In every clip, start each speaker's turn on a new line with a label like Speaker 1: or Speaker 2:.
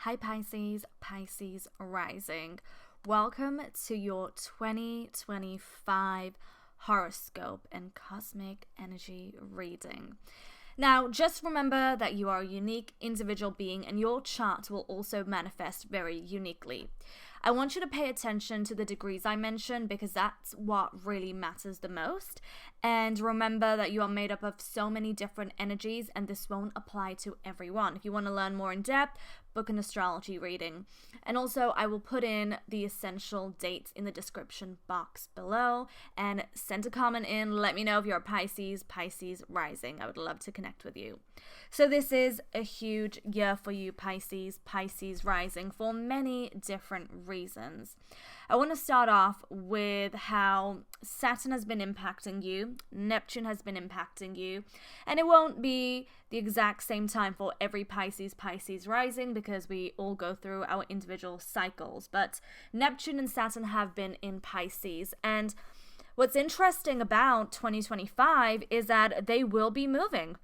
Speaker 1: Hi Pisces, Pisces rising. Welcome to your 2025 horoscope and cosmic energy reading. Now, just remember that you are a unique individual being and your chart will also manifest very uniquely. I want you to pay attention to the degrees I mentioned because that's what really matters the most. And remember that you are made up of so many different energies and this won't apply to everyone. If you want to learn more in depth, book an astrology reading. And also, I will put in the essential dates in the description box below and send a comment in. Let me know if you're a Pisces rising. I would love to connect with you. So this is a huge year for you, Pisces rising, for many different reasons. I want to start off with how Saturn has been impacting you, Neptune has been impacting you, and it won't be the exact same time for every Pisces rising because we all go through our individual cycles, but Neptune and Saturn have been in Pisces, and what's interesting about 2025 is that they will be moving.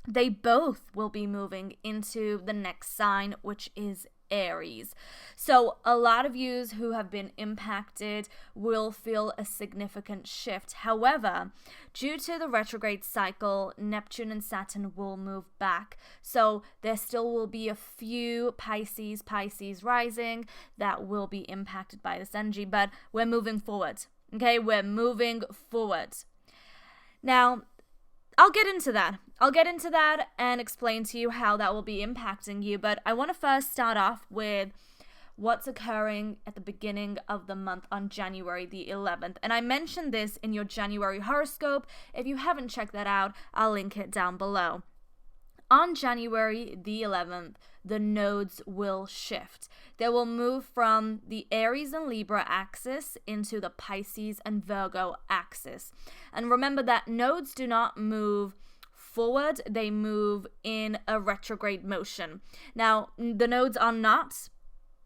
Speaker 1: They both will be moving into the next sign, which is Aries. So a lot of yous who have been impacted will feel a significant shift. However, due to the retrograde cycle, Neptune and Saturn will move back. So there still will be a few Pisces rising that will be impacted by this energy, but we're moving forward. Okay, we're moving forward. Now, I'll get into that and explain to you how that will be impacting you. But I want to first start off with what's occurring at the beginning of the month on January the 11th. And I mentioned this in your January horoscope. If you haven't checked that out, I'll link it down below. On January the 11th, the nodes will shift. They will move from the Aries and Libra axis into the Pisces and Virgo axis. And remember that nodes do not move forward, they move in a retrograde motion. Now, the nodes are not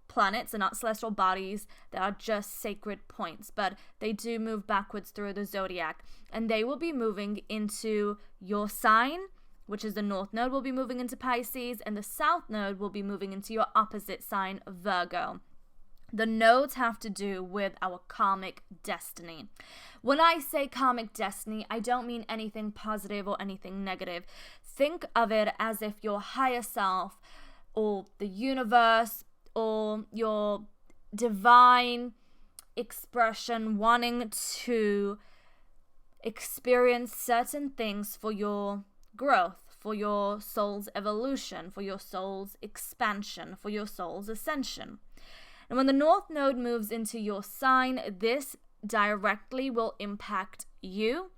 Speaker 1: planets, they're not celestial bodies, they are just sacred points, but they do move backwards through the zodiac. And they will be moving into your sign, which is the North Node will be moving into Pisces, and the South Node will be moving into your opposite sign, Virgo. The nodes have to do with our karmic destiny. When I say karmic destiny, I don't mean anything positive or anything negative. Think of it as if your higher self or the universe or your divine expression wanting to experience certain things for your growth, for your soul's evolution, for your soul's expansion, for your soul's ascension. And when the North Node moves into your sign, this directly will impact you,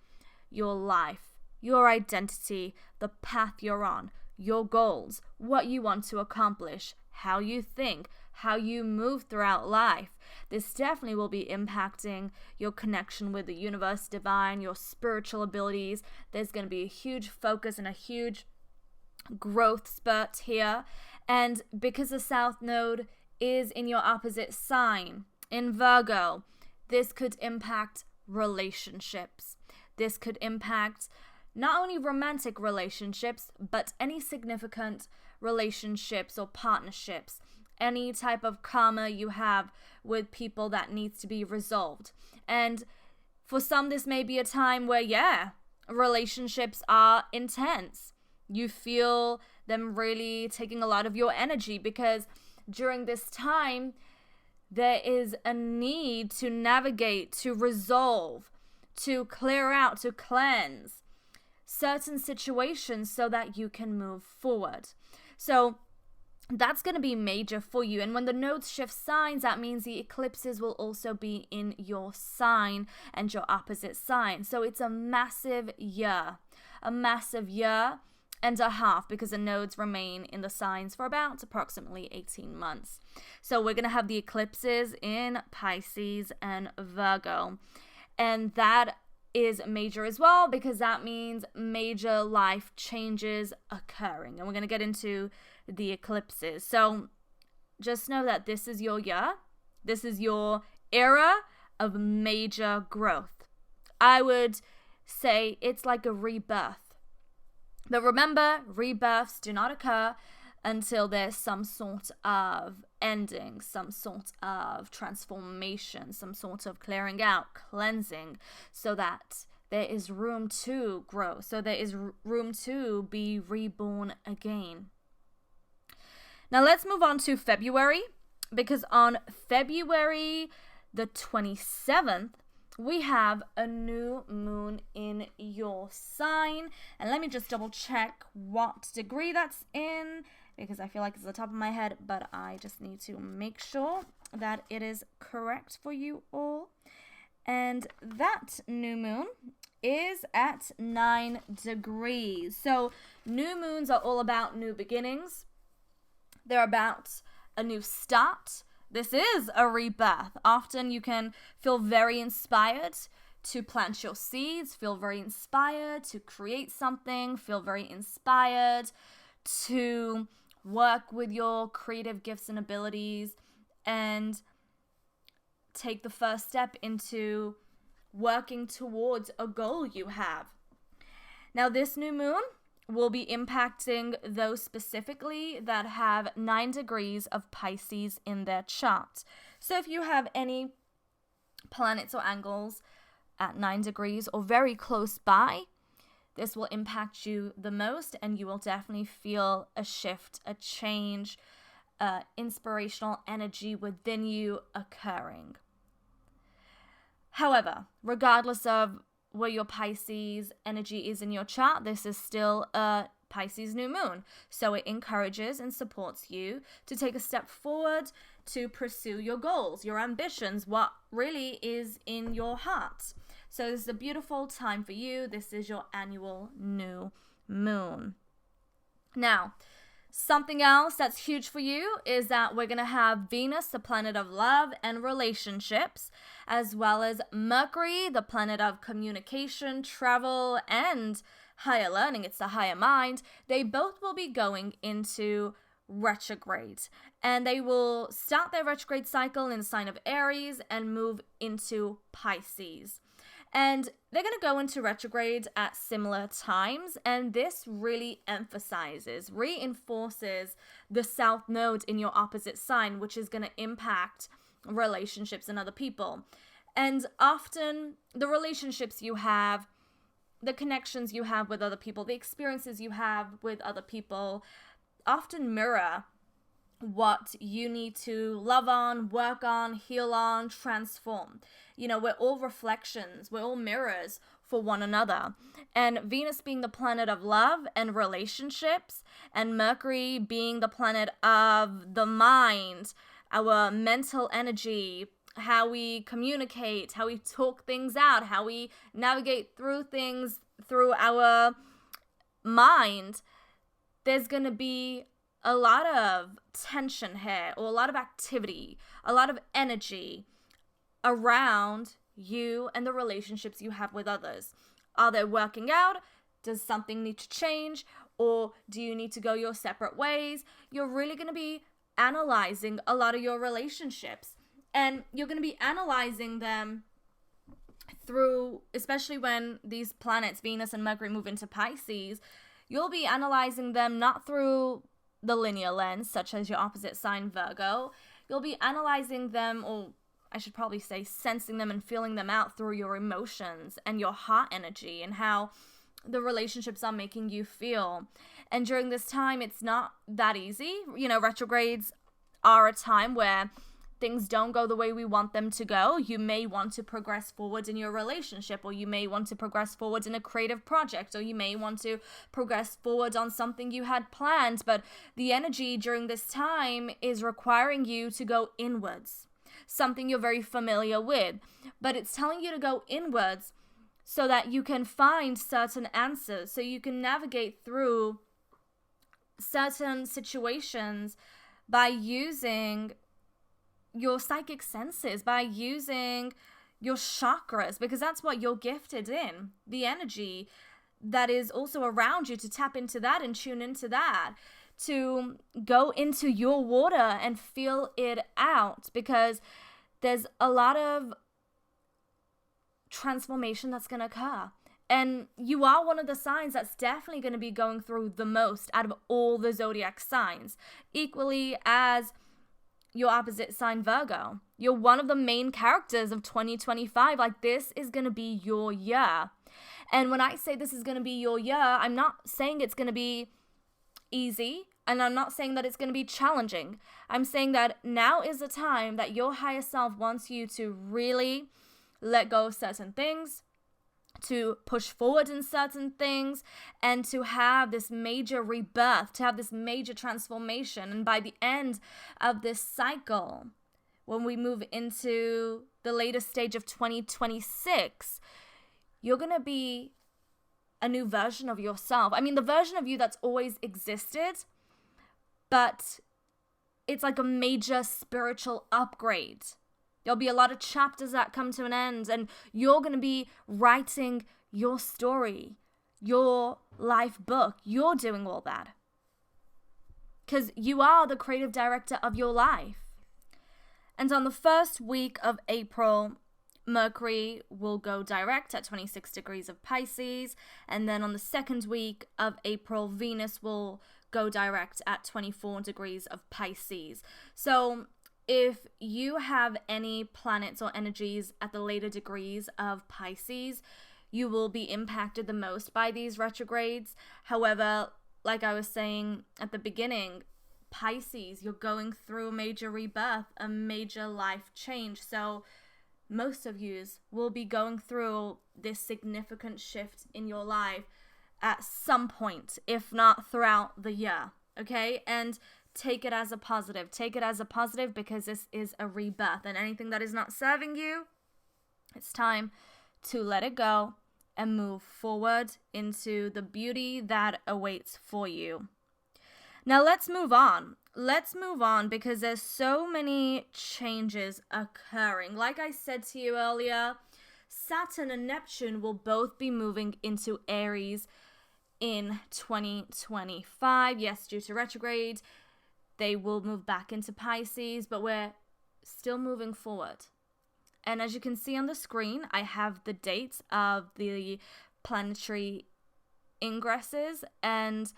Speaker 1: your life, your identity, the path you're on, your goals, what you want to accomplish, how you think, how you move throughout life. This definitely will be impacting your connection with the universe, divine, your spiritual abilities. There's going to be a huge focus and a huge growth spurt here. And because the South Node is in your opposite sign, in Virgo, this could impact relationships. This could impact not only romantic relationships, but any significant relationships or partnerships, any type of karma you have with people that needs to be resolved. And for some, this may be a time where, relationships are intense. You feel them really taking a lot of your energy because during this time, there is a need to navigate, to resolve, to clear out, to cleanse certain situations so that you can move forward. So that's going to be major for you. And when the nodes shift signs, that means the eclipses will also be in your sign and your opposite sign. So it's a massive year and a half because the nodes remain in the signs for about approximately 18 months. So we're going to have the eclipses in Pisces and Virgo. And that is major as well because that means major life changes occurring. And we're going to get into the eclipses. So just know that this is your year. This is your era of major growth. I would say it's like a rebirth. But remember, rebirths do not occur until there's some sort of ending, some sort of transformation, some sort of clearing out, cleansing, so that there is room to grow, so there is room to be reborn again. Now let's move on to February, because on February the 27th, we have a new moon in your sign. And let me just double check what degree that's in, because I feel like it's at the top of my head, but I just need to make sure that it is correct for you all. And that new moon is at 9 degrees. So new moons are all about new beginnings. They're about a new start. This is a rebirth. Often you can feel very inspired to plant your seeds, feel very inspired to create something, feel very inspired to work with your creative gifts and abilities, and take the first step into working towards a goal you have. Now, this new moon will be impacting those specifically that have 9 degrees of Pisces in their chart. So if you have any planets or angles at 9 degrees or very close by, this will impact you the most, and you will definitely feel a shift, a change, inspirational energy within you occurring. However, regardless of where your Pisces energy is in your chart, this is still a Pisces new moon. So it encourages and supports you to take a step forward to pursue your goals, your ambitions, what really is in your heart. So this is a beautiful time for you. This is your annual new moon. Now, something else that's huge for you is that we're going to have Venus, the planet of love and relationships, as well as Mercury, the planet of communication, travel, and higher learning. It's the higher mind. They both will be going into retrograde, and they will start their retrograde cycle in the sign of Aries and move into Pisces. And they're going to go into retrograde at similar times, and this really reinforces the South Node in your opposite sign, which is going to impact relationships and other people. And often the relationships you have, the connections you have with other people, the experiences you have with other people often mirror what you need to love on, work on, heal on, transform. You know, we're all reflections, we're all mirrors for one another. And Venus being the planet of love and relationships, and Mercury being the planet of the mind, our mental energy, how we communicate, how we talk things out, how we navigate through things through our mind, there's going to be a lot of tension here, or a lot of activity, a lot of energy around you and the relationships you have with others. Are they working out? Does something need to change? Or do you need to go your separate ways? You're really going to be analyzing a lot of your relationships, and you're going to be analyzing them through, especially when these planets, Venus and Mercury, move into Pisces, you'll be analyzing them not through the linear lens, such as your opposite sign Virgo. You'll be analyzing them, or I should probably say sensing them and feeling them out through your emotions and your heart energy and how the relationships are making you feel. And during this time, it's not that easy. You know, retrogrades are a time where things don't go the way we want them to go. You may want to progress forward in your relationship, or you may want to progress forward in a creative project, or you may want to progress forward on something you had planned, but the energy during this time is requiring you to go inwards, something you're very familiar with, but it's telling you to go inwards so that you can find certain answers, so you can navigate through certain situations by using your psychic senses, by using your chakras, because that's what you're gifted in, the energy that is also around you, to tap into that and tune into that, to go into your water and feel it out, because there's a lot of transformation that's going to occur. And you are one of the signs that's definitely going to be going through the most out of all the zodiac signs, equally as your opposite sign, Virgo. You're one of the main characters of 2025. Like, this is going to be your year. And when I say this is going to be your year, I'm not saying it's going to be easy, and I'm not saying that it's going to be challenging. I'm saying that now is the time that your higher self wants you to really let go of certain things, to push forward in certain things, and to have this major rebirth, to have this major transformation. And by the end of this cycle, when we move into the later stage of 2026, you're going to be a new version of yourself. I mean, the version of you that's always existed, but it's like a major spiritual upgrade. There'll be a lot of chapters that come to an end, and you're going to be writing your story, your life book. You're doing all that because you are the creative director of your life. And on the first week of April, Mercury will go direct at 26 degrees of Pisces. And then on the second week of April, Venus will go direct at 24 degrees of Pisces. So if you have any planets or energies at the later degrees of Pisces, you will be impacted the most by these retrogrades. However, like I was saying at the beginning, Pisces, you're going through a major rebirth, a major life change. So most of you will be going through this significant shift in your life at some point, if not throughout the year, okay? And take it as a positive. Take it as a positive because this is a rebirth, and anything that is not serving you, it's time to let it go and move forward into the beauty that awaits for you. Now let's move on. Let's move on because there's so many changes occurring. Like I said to you earlier, Saturn and Neptune will both be moving into Aries in 2025. Yes, due to retrograde, they will move back into Pisces, but we're still moving forward. And as you can see on the screen, I have the dates of the planetary ingresses, and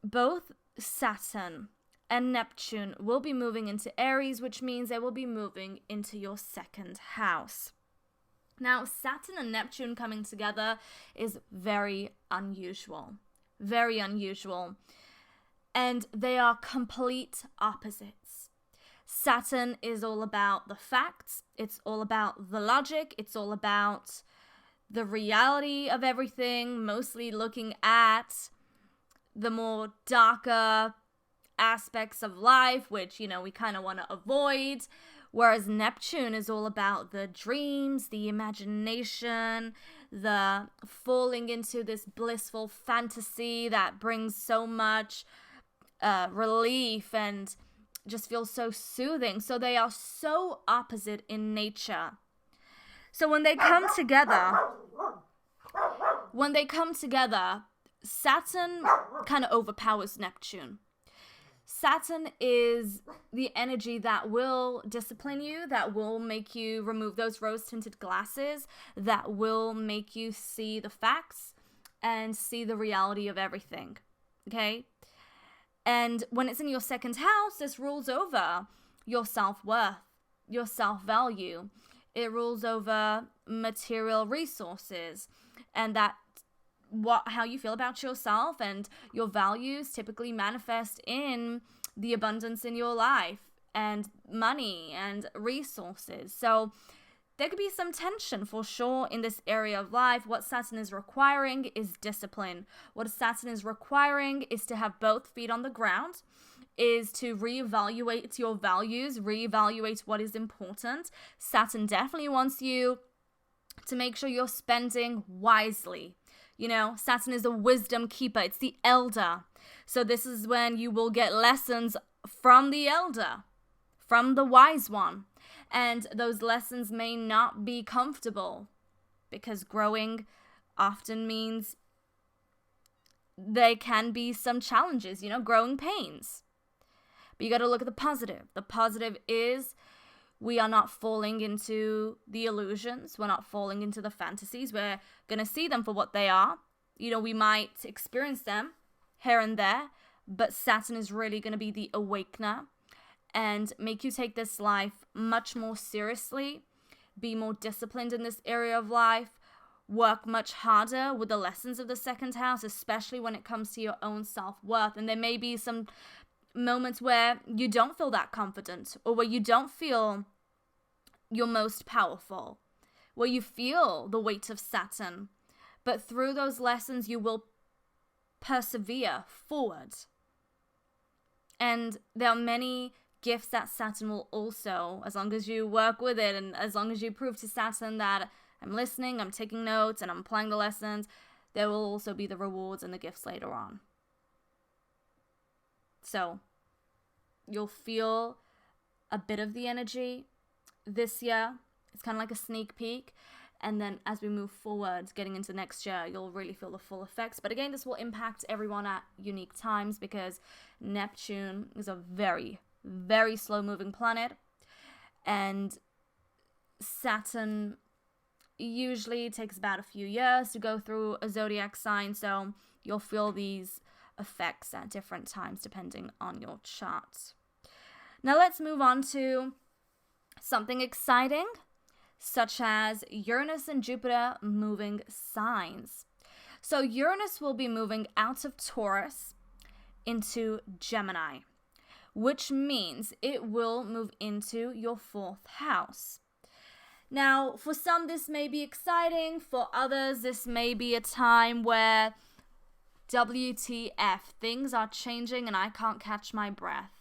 Speaker 1: both Saturn and Neptune will be moving into Aries, which means they will be moving into your second house. Now, Saturn and Neptune coming together is very unusual. Very unusual. And they are complete opposites. Saturn is all about the facts. It's all about the logic. It's all about the reality of everything, mostly looking at the more darker aspects of life, which, we kind of want to avoid. Whereas Neptune is all about the dreams, the imagination, the falling into this blissful fantasy that brings so much relief and just feels so soothing. So they are so opposite in nature. So when they come together, Saturn kind of overpowers Neptune. Saturn is the energy that will discipline you, that will make you remove those rose-tinted glasses, that will make you see the facts and see the reality of everything, okay? And when it's in your second house, this rules over your self-worth, your self-value. It rules over material resources, and that how you feel about yourself and your values typically manifest in the abundance in your life and money and resources. So there could be some tension for sure in this area of life. What Saturn is requiring is discipline. What Saturn is requiring is to have both feet on the ground, is to reevaluate your values, reevaluate what is important. Saturn definitely wants you to make sure you're spending wisely. Saturn is a wisdom keeper. It's the elder. So this is when you will get lessons from the elder, from the wise one. And those lessons may not be comfortable because growing often means there can be some challenges, growing pains. But you got to look at the positive. The positive is We are not falling into the illusions. We're not falling into the fantasies. We're going to see them for what they are. You know, we might experience them here and there, but Saturn is really going to be the awakener and make you take this life much more seriously, be more disciplined in this area of life, work much harder with the lessons of the second house, especially when it comes to your own self-worth. And there may be some moments where you don't feel that confident, or where you don't feel your most powerful, where you feel the weight of Saturn. But through those lessons, you will persevere forward. And there are many gifts that Saturn will also, as long as you work with it and as long as you prove to Saturn that I'm listening, I'm taking notes, and I'm applying the lessons, there will also be the rewards and the gifts later on. So you'll feel a bit of the energy this year. It's kind of like a sneak peek. And then as we move forward, getting into next year, you'll really feel the full effects. But again, this will impact everyone at unique times because Neptune is a very, very slow-moving planet. And Saturn usually takes about a few years to go through a zodiac sign. So you'll feel these effects at different times depending on your chart. Now let's move on to something exciting, such as Uranus and Jupiter moving signs. So Uranus will be moving out of Taurus into Gemini, which means it will move into your 4th house. Now, for some, this may be exciting. For others, this may be a time where WTF, things are changing and I can't catch my breath.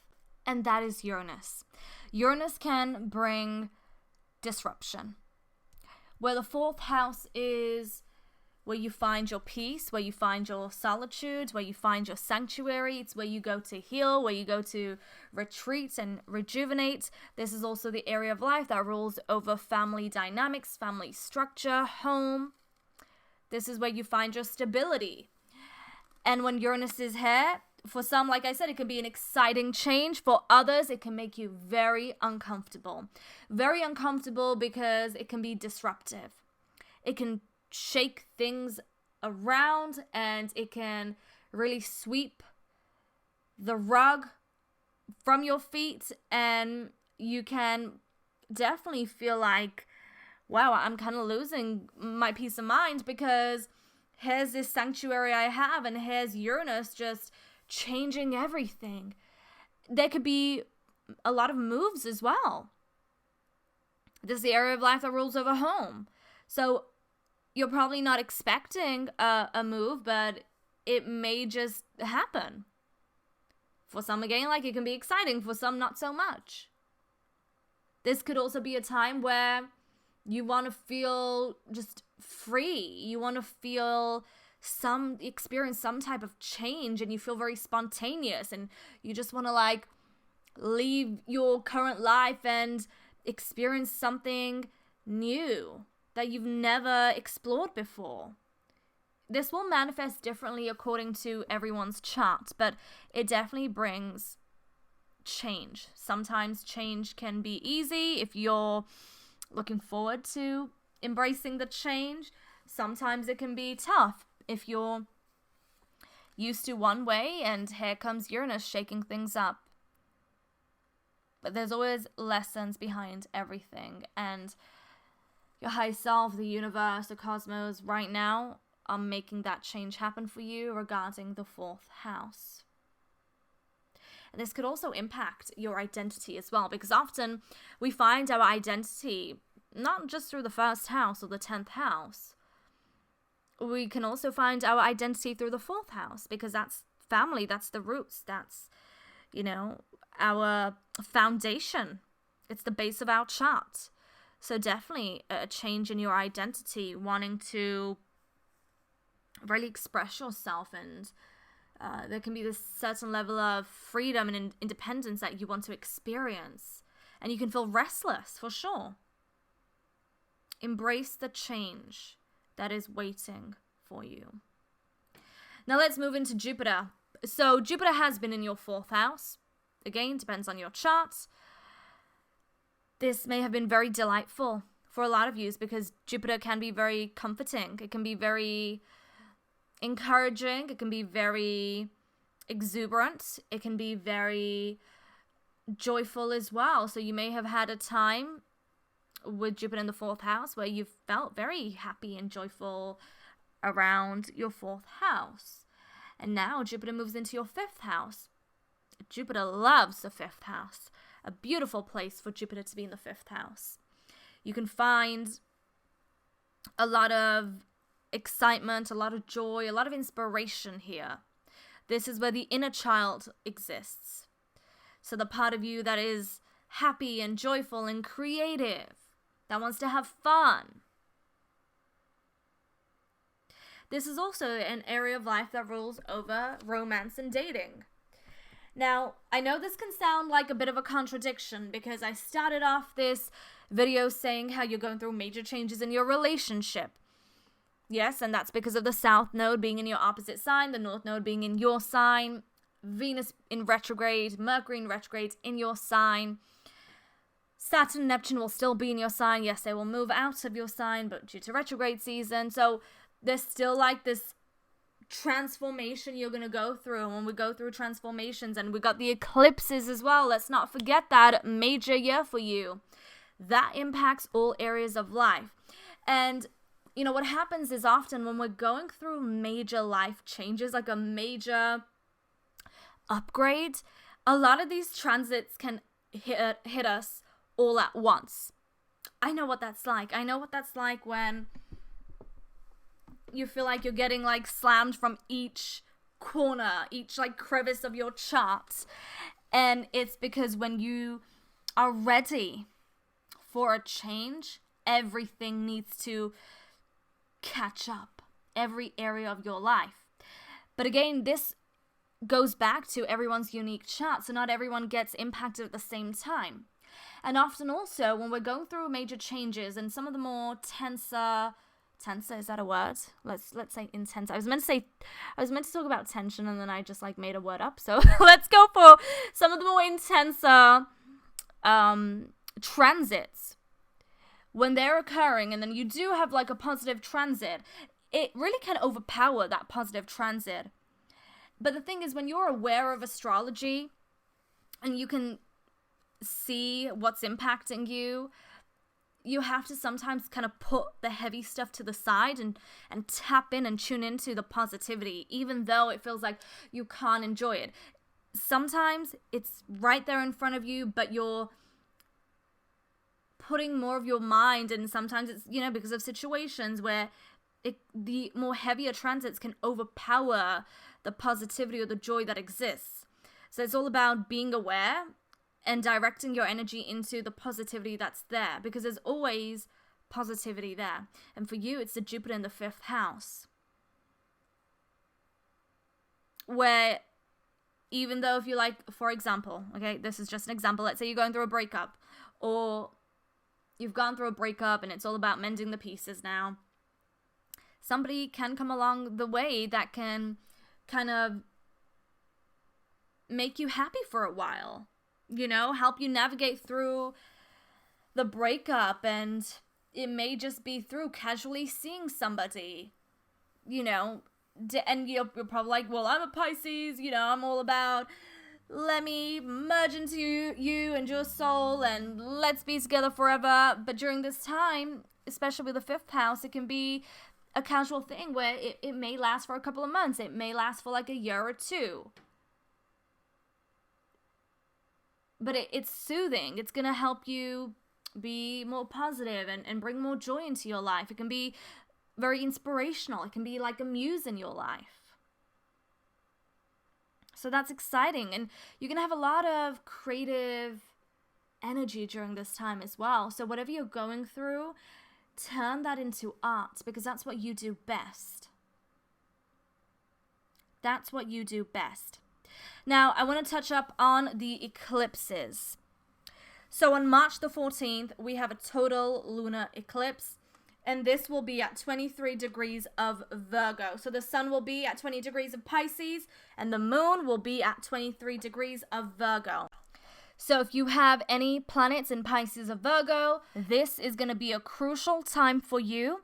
Speaker 1: And that is Uranus. Uranus can bring disruption. Where the 4th house is where you find your peace, where you find your solitude, where you find your sanctuary. It's where you go to heal, where you go to retreat and rejuvenate. This is also the area of life that rules over family dynamics, family structure, home. This is where you find your stability. And when Uranus is here, for some, like I said, it can be an exciting change. For others, it can make you very uncomfortable. Very uncomfortable because it can be disruptive. It can shake things around and it can really sweep the rug from your feet, and you can definitely feel like, wow, I'm kind of losing my peace of mind because here's this sanctuary I have and here's Uranus just changing everything. There could be a lot of moves as well. This is the area of life that rules over home. So you're probably not expecting a move, but it may just happen. For some, again, like, it can be exciting. For some, not so much. This could also be a time where you want to feel just free. You want to experience some type of change, and you feel very spontaneous, and you just want to like leave your current life and experience something new that you've never explored before. This will manifest differently according to everyone's chart, but it definitely brings change. Sometimes change can be easy if you're looking forward to embracing the change. Sometimes it can be tough if you're used to one way and here comes Uranus shaking things up. But there's always lessons behind everything, and your higher self, the universe, the cosmos right now are making that change happen for you regarding the 4th house. And this could also impact your identity as well, because often we find our identity not just through the 1st house or the 10th house. We can also find our identity through the 4th house, because that's family, that's the roots, that's, our foundation. It's the base of our chart. So definitely a change in your identity, wanting to really express yourself, and there can be this certain level of freedom and independence that you want to experience, and you can feel restless for sure. Embrace the change that is waiting for you. Now let's move into Jupiter. So Jupiter has been in your 4th house. Again, depends on your chart. this may have been very delightful for a lot of you because Jupiter can be very comforting. It can be very encouraging. It can be very exuberant. It can be very joyful as well. So you may have had a time with Jupiter in the 4th house where you felt very happy and joyful around your 4th house. And now Jupiter moves into your 5th house. Jupiter loves the 5th house. A beautiful place for Jupiter to be in the 5th house. You can find a lot of excitement, a lot of joy, a lot of inspiration here. This is where the inner child exists. So the part of you that is happy and joyful and creative, that wants to have fun. This is also an area of life that rules over romance and dating. Now, I know this can sound like a bit of a contradiction because I started off this video saying how you're going through major changes in your relationship. Yes, and that's because of the South Node being in your opposite sign, the North Node being in your sign, Venus in retrograde, Mercury in retrograde in your sign. Saturn and Neptune will still be in your sign. Yes, they will move out of your sign, but due to retrograde season. So there's still like this transformation you're going to go through. And when we go through transformations, and we got the eclipses as well, let's not forget that major year for you. That impacts all areas of life. And you know, what happens is often when we're going through major life changes, like a major upgrade, a lot of these transits can hit us all at once. I know what that's like. I know what that's like when you feel like you're getting like slammed from each corner, each like crevice of your chart. And it's because when you are ready for a change, everything needs to catch up, every area of your life. But again, this goes back to everyone's unique chart, so not everyone gets impacted at the same time. And often also when we're going through major changes and some of the more tenser, is that a word? Let's say intense. I was meant to talk about tension and then I just like made a word up. So let's go for some of the more intenser transits. When they're occurring and then you do have like a positive transit, it really can overpower that positive transit. But the thing is, when you're aware of astrology and you can see what's impacting you, you have to sometimes kind of put the heavy stuff to the side and tap in and tune into the positivity, even though it feels like you can't enjoy it. Sometimes it's right there in front of you, but you're putting more of your mind, and sometimes it's, you know, because of situations where the more heavier transits can overpower the positivity or the joy that exists. So it's all about being aware and directing your energy into the positivity that's there, because there's always positivity there. And for you, it's the Jupiter in the 5th house, where even though if you like, for example, okay, this is just an example, let's say you're going through a breakup, or you've gone through a breakup and it's all about mending the pieces now. Somebody can come along the way that can kind of make you happy for a while, you know, help you navigate through the breakup. And it may just be through casually seeing somebody, you know, and you're probably like, well, I'm a Pisces, you know, I'm all about let me merge into you and your soul and let's be together forever. But during this time, especially with the 5th house, it can be a casual thing where it may last for a couple of months. It may last for like a year or two. But it's soothing. It's going to help you be more positive and bring more joy into your life. It can be very inspirational. It can be like a muse in your life. So that's exciting. And you can have a lot of creative energy during this time as well. So whatever you're going through, turn that into art, because that's what you do best. That's what you do best. Now, I want to touch up on the eclipses. So on March the 14th, we have a total lunar eclipse. And this will be at 23 degrees of Virgo. So the sun will be at 20 degrees of Pisces and the moon will be at 23 degrees of Virgo. So if you have any planets in Pisces or Virgo, this is going to be a crucial time for you.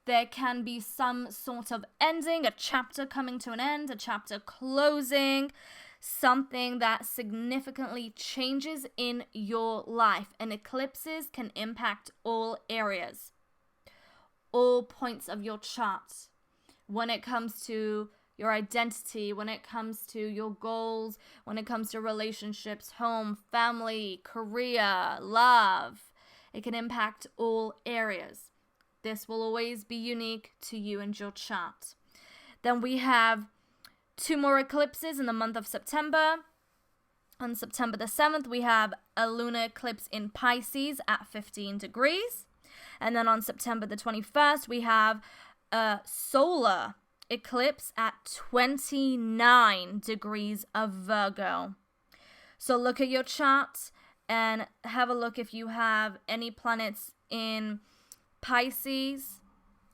Speaker 1: There can be some sort of ending, a chapter coming to an end, a chapter closing, something that significantly changes in your life. And eclipses can impact all areas, all points of your chart. When it comes to your identity, when it comes to your goals, when it comes to relationships, home, family, career, love, it can impact all areas. This will always be unique to you and your chart. Then we have 2 more eclipses in the month of September. On September the 7th, we have a lunar eclipse in Pisces at 15 degrees. And then on September the 21st, we have a solar eclipse at 29 degrees of Virgo. So look at your chart and have a look if you have any planets in Pisces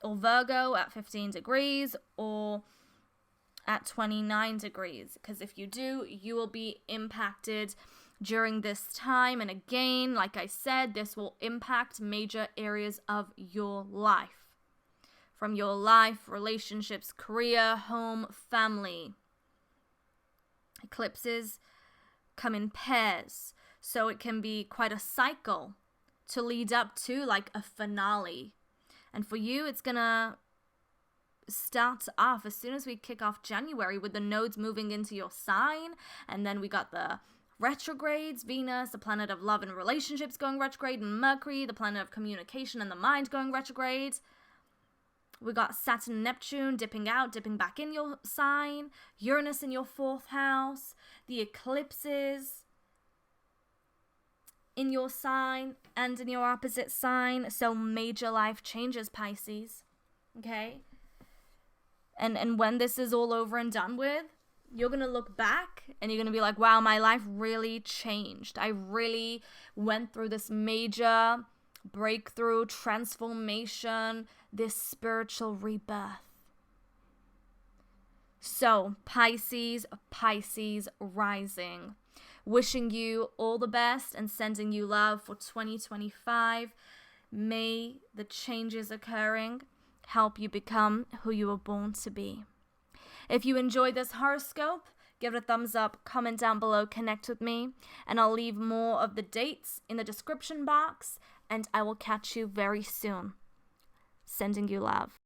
Speaker 1: or Virgo at 15 degrees or at 29 degrees. Because if you do, you will be impacted during this time. And again, like I said, this will impact major areas of your life. From your life, relationships, career, home, family. Eclipses come in pairs, so it can be quite a cycle to lead up to like a finale. And for you, it's gonna start off as soon as we kick off January with the nodes moving into your sign, and then we got the retrogrades, Venus, the planet of love and relationships going retrograde, and Mercury, the planet of communication and the mind going retrograde. We got Saturn and Neptune dipping out, dipping back in your sign, Uranus in your 4th house, the eclipses in your sign and in your opposite sign. So major life changes, Pisces. Okay? And when this is all over and done with, you're going to look back and you're going to be like, wow, my life really changed. I really went through this major breakthrough, transformation, this spiritual rebirth. So, Pisces rising. Wishing you all the best and sending you love for 2025. May the changes occurring help you become who you were born to be. If you enjoyed this horoscope, give it a thumbs up, comment down below, connect with me, and I'll leave more of the dates in the description box, and I will catch you very soon. Sending you love.